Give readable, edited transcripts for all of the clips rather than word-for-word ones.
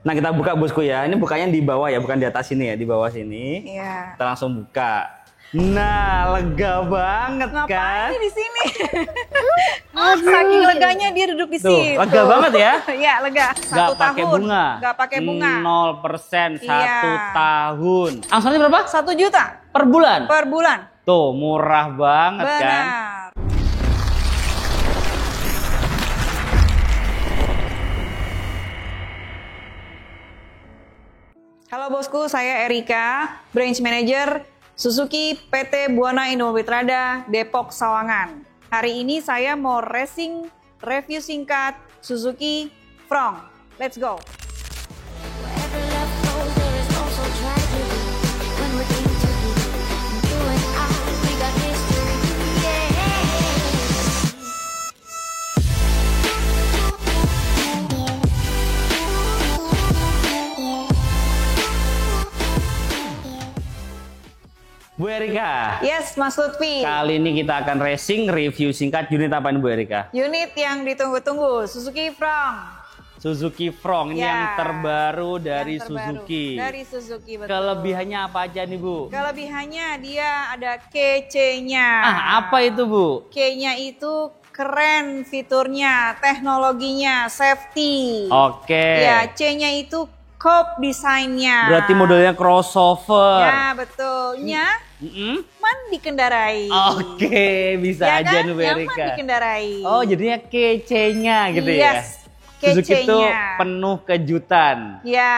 Nah, kita buka bosku ya. Ini bukanya di bawah ya, bukan di atas sini ya, di bawah sini. Iya. Kita langsung buka. Nah, lega banget kan? Ngapain di sini? Saking leganya dia duduk di Tuh, situ. lega banget ya? Iya, lega. Gak pakai bunga. Gak pakai bunga. 0% 1 Iya. tahun. Angsurannya berapa? 1 juta Per bulan. per bulan. Tuh, murah banget kan? Benar. Halo bosku, saya Erika, Branch Manager Suzuki PT Buana Indomobil Trada, Depok, Sawangan. Hari ini saya mau racing review singkat Suzuki Frong. Let's go! Bu Erika. Yes, Mas Lutfi. Kali ini kita akan racing review singkat unit apa nih Bu Erika? Unit yang ditunggu-tunggu, Suzuki Frong. Suzuki Frong, ini Ya, yang terbaru dari Yang terbaru. Suzuki. Dari Suzuki, betul. Kelebihannya apa aja nih Bu? Kelebihannya dia ada KC-nya. Apa itu Bu? K-nya itu keren fiturnya, teknologinya, safety. Oke. Ya, C-nya itu coupe desainnya. Berarti modelnya crossover. Ya, betulnya nyaman dikendarai. Oke, bisa Ya aja kan? nih Bu Nyaman Erika. dikendarai. Oh, jadinya kece-nya gitu ya? Yes, Suzuki itu kece-nya. penuh kejutan. Ya.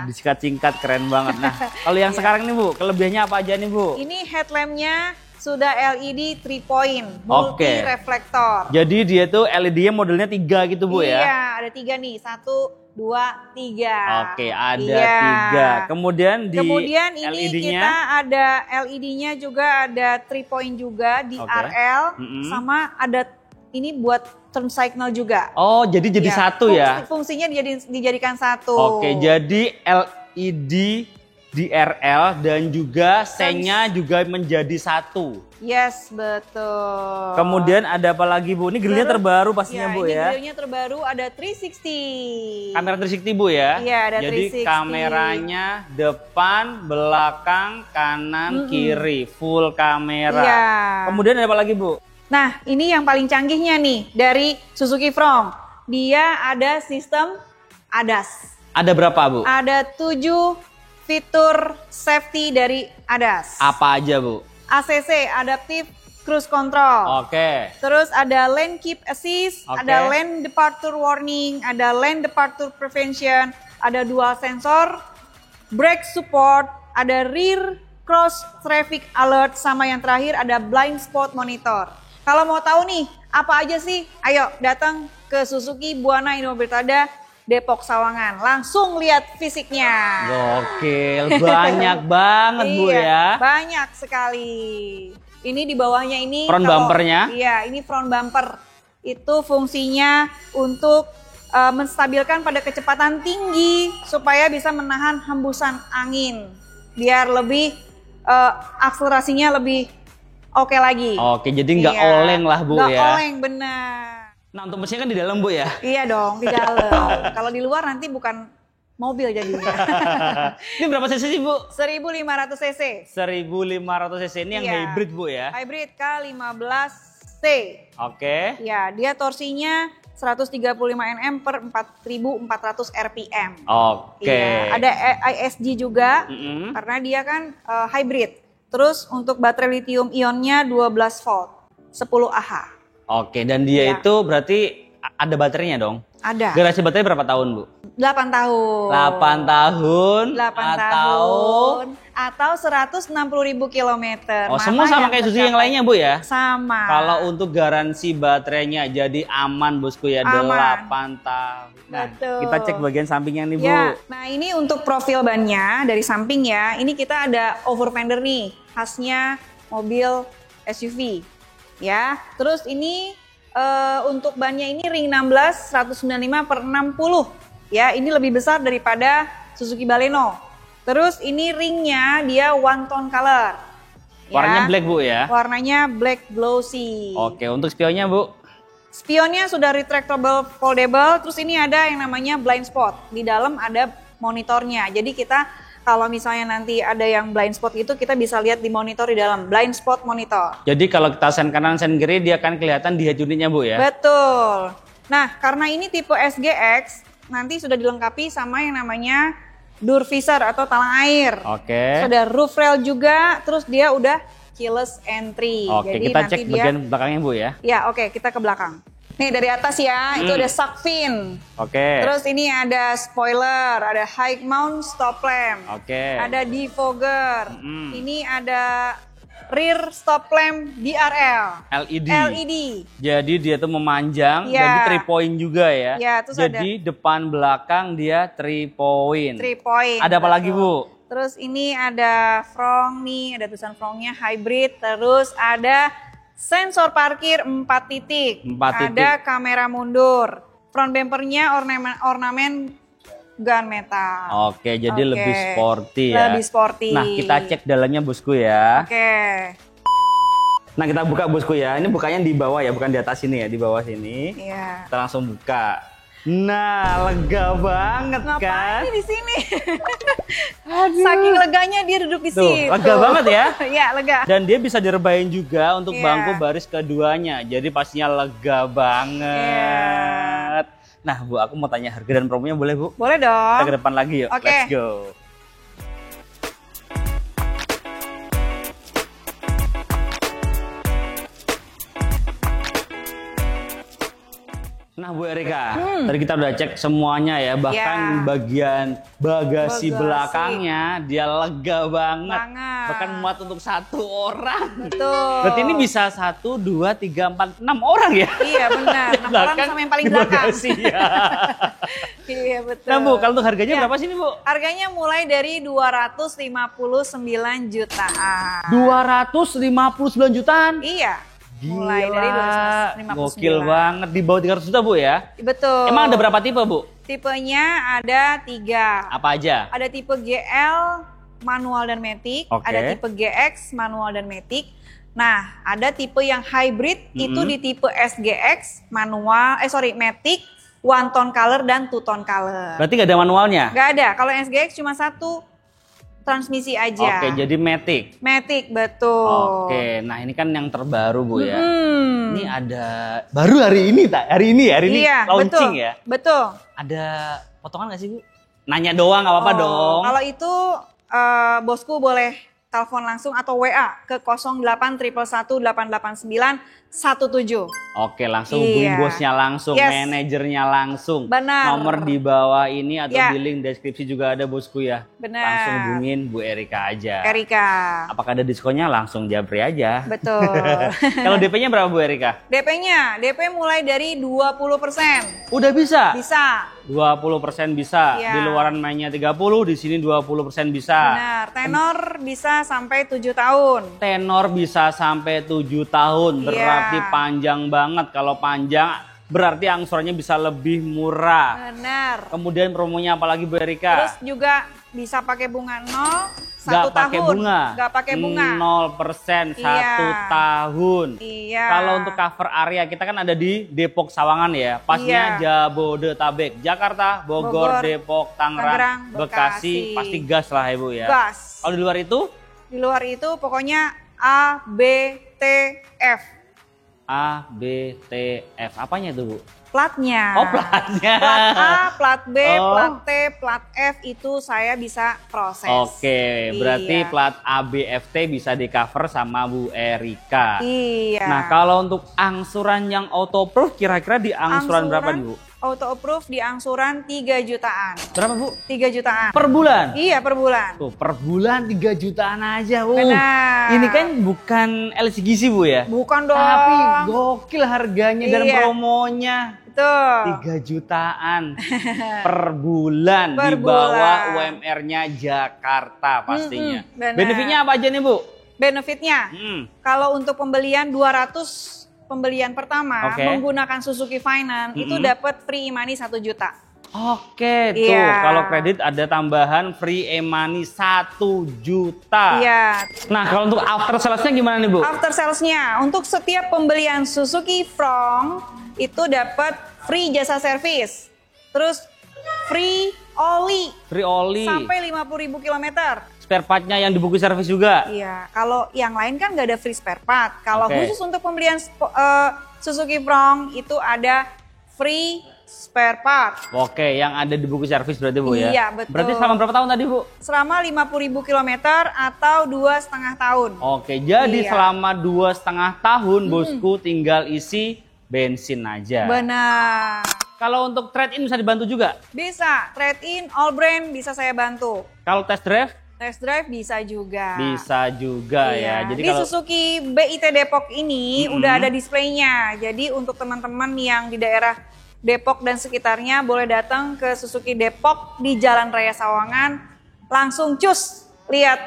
Disingkat-singkat keren banget. Nah, kalau yang sekarang nih Bu, kelebihannya apa aja nih Bu? Ini headlampnya sudah LED 3 point, multi Oke. reflektor. Jadi dia tuh LED-nya modelnya 3 gitu Bu ya? Iya, ada 3 nih. 1, 2, 3. Oke, ada Iya. 3. Kemudian di Kemudian ini LED-nya kita ada LED-nya juga, ada 3 point juga di Oke. RL, Mm-mm. sama ada ini buat turn signal juga. Oh, jadi Iya, satu ya? Fungsinya dijadikan satu. Oke, jadi LED di RL dan juga senya juga menjadi satu. Yes, betul. Kemudian ada apa lagi Bu? Ini grillnya Terus, terbaru pastinya Bu ini ya? grillnya terbaru, ada 360. Kamera 360 Bu ya? Iya, ada Jadi 360. kameranya depan, belakang, kanan, kiri, full kamera. Iya. Kemudian ada apa lagi Bu? Nah, ini yang paling canggihnya nih dari Suzuki Frong. Dia ada sistem ADAS. Ada berapa Bu? Ada 7 fitur safety dari ADAS. Apa aja Bu? ACC, Adaptive Cruise Control. Oke. Terus ada Lane Keep Assist, Oke. ada Lane Departure Warning, ada Lane Departure Prevention, ada dual sensor, brake support, ada Rear Cross Traffic Alert, sama yang terakhir ada Blind Spot Monitor. Kalau mau tahu nih, apa aja sih? Ayo datang ke Suzuki Buana Indomobil Trada, Depok, Sawangan. Langsung lihat fisiknya. Gokil, banyak banget Bu Iya, ya. banyak sekali. Ini di bawahnya ini. Front bumpernya? Iya, ini front bumper. Itu fungsinya untuk menstabilkan pada kecepatan tinggi supaya bisa menahan hembusan angin. Biar lebih akselerasinya lebih oke lagi. Oke, jadi nggak Iya, oleng lah Bu nggak ya. oleng, benar. Nah, untuk mesinnya kan di dalam Bu ya. Iya dong, di dalam. Kalau di luar nanti bukan mobil jadinya. Ini berapa cc sih Bu? 1500 cc. 1500 cc ini yang Iya. hybrid Bu ya. Hybrid K15C. Oke. Ya, dia torsinya 135 Nm per 4400 RPM. Oke. Iya, ada ISG juga Mm-mm. karena dia kan hybrid. Terus untuk baterai lithium ionnya 12 volt, 10 Ah. Oke, dan dia Iya. itu berarti ada baterainya dong? Ada. Garasi baterai berapa tahun Bu? 8 tahun. 8 tahun 8 atau... tahun atau 160.000 kilometer. Oh, Mana semua sama kayak Suzuki yang tercapai? lainnya Bu ya? Sama. Kalau untuk garansi baterainya jadi aman bosku ya, Aman. 8 tahun. Nah, Betul. kita cek bagian sampingnya nih Bu. Ya, nah ini untuk profil bannya dari samping ya. Ini kita ada over fender nih, khasnya mobil SUV. Ya, terus ini untuk bannya ini ring 16 195 per 60. Ya, ini lebih besar daripada Suzuki Baleno. Terus ini ringnya dia one tone color. Warnanya Ya. black Bu ya? Warnanya black glossy. Oke, untuk spionnya Bu? Spionnya sudah retractable, foldable. Terus ini ada yang namanya blind spot. Di dalam ada monitornya. Jadi kita kalau misalnya nanti ada yang blind spot itu kita bisa lihat di monitor di dalam blind spot monitor. Jadi kalau kita sen kanan sen kiri dia akan kelihatan di head unitnya Bu ya. Betul. Nah karena ini tipe SGX nanti sudah dilengkapi sama yang namanya door visor atau talang air. Oke. Sudah roof rail juga. Terus dia udah keyless entry. Oke, jadi kita nanti cek bagian belakangnya Bu ya. Ya oke, kita ke belakang. Nih dari atas ya, itu ada shark fin. Oke. Terus ini ada spoiler, ada high mount stop lamp. Oke. Ada defogger. Ini ada rear stop lamp DRL. LED. LED. Jadi dia tuh memanjang, Ya. jadi 3 point juga ya. Ya, terus jadi depan belakang dia 3 point. 3 point. Ada apa lagi Bu? Terus ini ada front nih, ada tulisan frontnya hybrid. Terus ada sensor parkir 4 titik. 4 titik. Ada kamera mundur. Front bumpernya ornamen gunmetal. Oke, jadi Oke. lebih sporty ya. Lebih sporty. Nah, kita cek dalamnya bosku ya. Oke. Nah, kita buka bosku ya. Ini bukanya di bawah ya, bukan di atas sini ya, di bawah sini. Iya. Kita langsung buka. Nah, lega banget kan? Ngapain di sini? Saking leganya dia duduk di Tuh, situ. lega banget ya. Iya, lega. Dan dia bisa direbahin juga untuk Iya. bangku baris keduanya. Jadi pastinya lega banget. Nah Bu, aku mau tanya harga dan promonya boleh Bu? Boleh Kita dong. ke depan lagi yuk. Oke. Let's go. Nah Bu Erika, tadi kita udah cek semuanya ya, bahkan Ya. bagian bagasi Bagasi. belakangnya dia lega banget. Banget. Bahkan muat untuk 1 orang. Betul. Berarti ini bisa 1, 2, 3, 4, 6 orang ya? Iya benar. 6 orang sama yang paling di belakang. bagasi, ya. Iya betul. Nah Bu, kalau untuk harganya Ya. berapa sih ini Bu? Harganya mulai dari 259 jutaan. 259 jutaan? Iya. Mulai dari 259. Gokil banget, di bawah 300 juta Bu ya? Betul. Emang ada berapa tipe Bu? Tipenya ada 3. Apa aja? Ada tipe GL manual dan matic, Oke. ada tipe GX manual dan matic. Nah, ada tipe yang hybrid itu di tipe SGX manual, matic, one tone color dan two tone color. Berarti nggak ada manualnya? Gak ada, kalau SGX cuma 1 transmisi aja. Oke, jadi matic. Matic, betul. Oke, nah ini kan yang terbaru Bu ya. Hmm. Ini ada baru hari ini Iya, launching betul, ya. Betul. Ada potongan nggak sih Bu? Nanya doang, nggak apa-apa dong. Kalau itu bosku boleh telepon langsung atau WA ke 0811188917. Oke, langsung hubungin Iya. bosnya langsung, Yes. manajernya langsung. Benar. Nomor di bawah ini atau Ya. di link deskripsi juga ada bosku ya. Benar. Langsung hubungin Bu Erika aja. Erika. Apakah ada diskonnya? Langsung japri aja. Betul. Kalau DP-nya berapa Bu Erika? DP mulai dari 20%. Udah bisa? Bisa. 20% bisa. Iya. Di luaran mainnya 30, di sini 20% bisa. Benar. Tenor bisa sampai 7 tahun. Tenor bisa sampai 7 tahun. Berarti Iya. panjang banget. Kalau panjang berarti angsurannya bisa lebih murah. Benar. Kemudian promonya apa lagi Bu Erika? Terus juga bisa pakai bunga 0 Nggak 1 pakai tahun. bunga. Nggak pakai bunga. 0% 1 Iya. tahun. Iya. Kalau untuk cover area kita kan ada di Depok Sawangan ya. Pasnya Iya. Jabodetabek, Jakarta, Bogor, Bogor, Depok, Tangerang, Tangerang, Bekasi, Bekasi. pasti gas lah ya Bu ya. Gas. Kalau di luar itu Di luar itu pokoknya A, B, T, F. A, B, T, F. Apanya itu Bu? Platnya. Oh platnya. Plat A, plat B, Oh. plat T, plat F itu saya bisa proses. Oke, berarti Iya. plat A, B, F, T bisa di cover sama Bu Erika. Iya. Nah, kalau untuk angsuran yang autoproof kira-kira di angsuran berapa nih Bu? Auto approve di angsuran 3 jutaan. Berapa Bu? 3 jutaan. Per bulan? Iya, per bulan. Tuh, per bulan 3 jutaan aja. Benar. Ini kan bukan LCGC Bu ya? Bukan dong. Tapi gokil harganya dan Iya. promonya. Betul. 3 jutaan per bulan Per di bawah bulan. UMR-nya Jakarta pastinya. benar. Benefitnya apa aja nih Bu? Benefitnya, kalau untuk pembelian 200 pembelian pertama Oke. menggunakan Suzuki Finance itu dapat free e-money 1 juta. Oke, tuh Iya. kalau kredit ada tambahan free e-money 1 juta. Iya. Nah, kalau untuk after sales-nya gimana nih Bu? After salesnya, untuk setiap pembelian Suzuki Front itu dapat free jasa servis. Terus free oli. Free oli. Sampai 50.000 kilometer. Spare partnya yang di buku servis juga. Iya, kalau yang lain kan nggak ada free spare part. Kalau Oke. khusus untuk pembelian Suzuki Front itu ada free spare part. Oke, yang ada di buku servis berarti Bu ya? Iya, betul. Berarti selama berapa tahun tadi Bu? Selama 50.000 kilometer atau 2,5 tahun. Oke, jadi Iya. selama 2,5 tahun bosku tinggal isi bensin aja. Benar. Kalau untuk trade-in bisa dibantu juga? Bisa, trade-in, all brand bisa saya bantu. Kalau test drive? Test drive bisa juga. Bisa juga Iya. ya. Jadi di kalau Suzuki BIT Depok ini udah ada displaynya. Jadi untuk teman-teman yang di daerah Depok dan sekitarnya boleh datang ke Suzuki Depok di Jalan Raya Sawangan. Langsung cus, lihat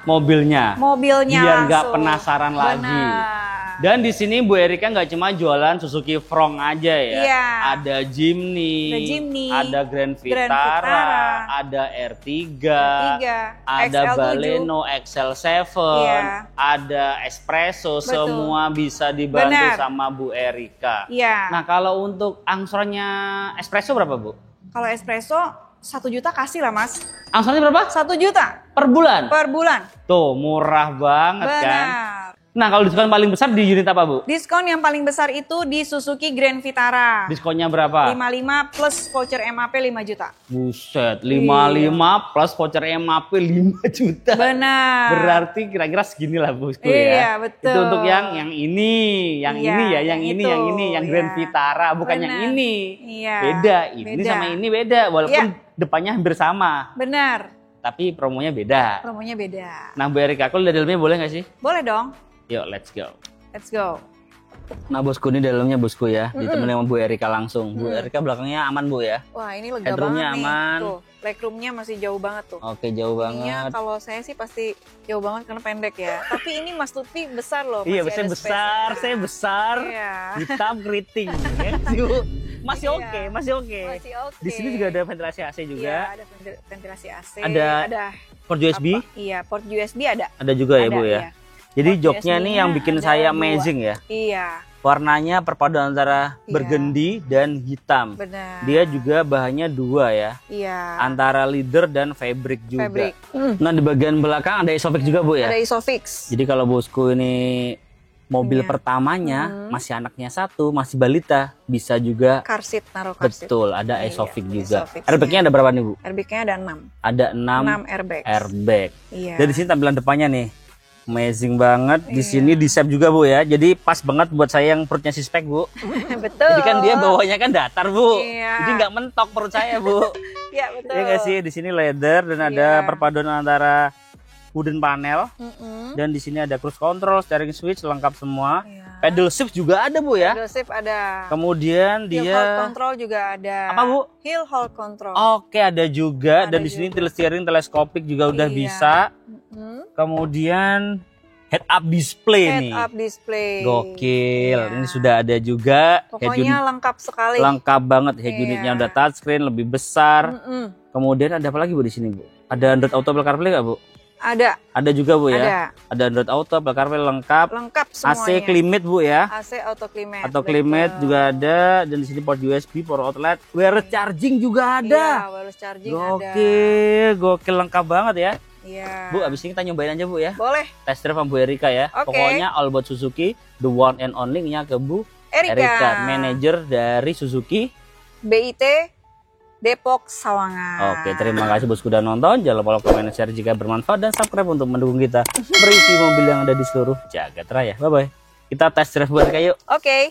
mobilnya mobilnya biar nggak langsung. penasaran lagi. Benar. Dan di sini Bu Erika nggak cuma jualan Suzuki Front aja ya. Iya. Ada Jimny, Ada Jimny, ada Grand Grand Vitara, Vitara, ada R3, R3, ada XL7. Baleno XL7, Iya. ada Espresso, Betul. semua bisa dibantu Benar. sama Bu Erika. Iya. Nah kalau untuk angsurannya Espresso berapa Bu? Kalau espresso 1 juta kasih lah Mas. Angsurannya berapa? 1 juta Per bulan? per bulan. Tuh murah banget kan? Benar. Nah kalau diskon paling besar di unit apa Bu? Diskon yang paling besar itu di Suzuki Grand Vitara. Diskonnya berapa? 55 plus voucher MAP 5 juta. Buset, 55 plus voucher MAP 5 juta. Benar. Berarti kira-kira segini lah bosku ya. Iya, betul. Itu untuk yang ini, yang Iya, ini ya, yang yang ini, itu, yang Grand iya. Vitara, bukan yang Benar. ini. Iya, Beda, ini beda. sama ini beda, walaupun Iya. depannya hampir sama, Benar. tapi promonya beda. Promonya beda. Nah Bu Erika, aku lihat dalamnya boleh nggak sih? Boleh dong. Yuk, let's go. Let's go. Nah bosku, ini dalamnya bosku ya, ditemenin sama Bu Erika langsung. Bu Erika belakangnya aman Bu ya? Wah, ini lega Headroomnya banget nih. aman. Tuh, legroomnya masih jauh banget tuh. Oke, jauh Ininya banget. kalau saya sih pasti jauh banget karena pendek ya. Tapi ini Mas Lutfi besar loh. Iya, masih saya ada besar, space-nya. saya besar. Iya. Hitam keriting. Ya, Bu. Masih Iya. oke, masih oke. Masih oke. Di sini juga ada ventilasi AC Iya, juga. ada ventilasi AC. Ada port USB, apa? Iya, port USB ada. ada juga ya Ada, Bu ya. iya. Jadi Port joknya nih USB-nya yang bikin ada saya 2. amazing ya. Iya, Warnanya perpaduan antara Iya. burgundy dan hitam. benar. Dia juga bahannya 2 ya. Iya. Antara leather dan fabric juga. Fabric. Nah di bagian belakang ada Isofix juga Bu ya. Ada Isofix. Jadi kalau bosku ini mobil Iya. pertamanya masih anaknya 1, masih balita, bisa juga. Car seat, naruh car seat. Betul, ada Iya, Isofix juga. Isofix, Airbagnya ada berapa nih Bu? Airbag-nya ada 6. Ada 6 6 airbag. airbag. Iya. Dan di sini tampilan depannya nih, amazing banget. Di Iya. sini di shape juga Bu ya. Jadi pas banget buat saya yang perutnya sispek Bu. Betul. Jadi kan dia bawahnya kan datar Bu. Iya. Jadi nggak mentok perut saya Bu. Iya, betul. Ya nggak sih? Di sini leather dan ada Iya. perpaduan antara wooden panel. Mm-mm. Dan di sini ada cruise control, steering switch lengkap semua. Iya. Pedal shift juga ada Bu ya. Pedal shift ada. Kemudian Hill hold dia control juga ada. Apa, Bu? Hill hold control. Oke ada juga. Ada Dan di sini juga. steering teleskopik juga udah Iya. bisa. Mm-mm. Kemudian head up display Head nih. up display. Gokil. Iya. Ini sudah ada juga. Head Pokoknya unit lengkap sekali. lengkap banget. Head Iya. unitnya udah touchscreen, lebih besar. Mm-mm. Kemudian ada apa lagi Bu di sini Bu? Ada Android Auto, Apple CarPlay nggak Bu? Ada. Ada juga Bu ya. Ada. Ada Android Auto, Apple CarPlay lengkap. Lengkap semuanya. AC climate Bu ya. AC auto climate. Atau climate Betul. juga ada. Dan di sini port USB, port outlet, wireless charging juga Iya, ada. wireless charging ada. Gokil, gokil lengkap banget ya. Iya. Bu, abis ini kita nyobain aja Bu ya. Boleh. Test drive sama Bu Erika ya. Oke. Pokoknya all about Suzuki, the one and only-nya ke Bu Erika. manajer dari Suzuki. BIT Depok Sawangan. Oke, terima kasih bosku udah nonton. Jangan lupa like, comment, share jika bermanfaat dan subscribe untuk mendukung kita mereview mobil yang ada di seluruh jagat raya. Bye bye. Kita test drive Bu Erika yuk. Oke.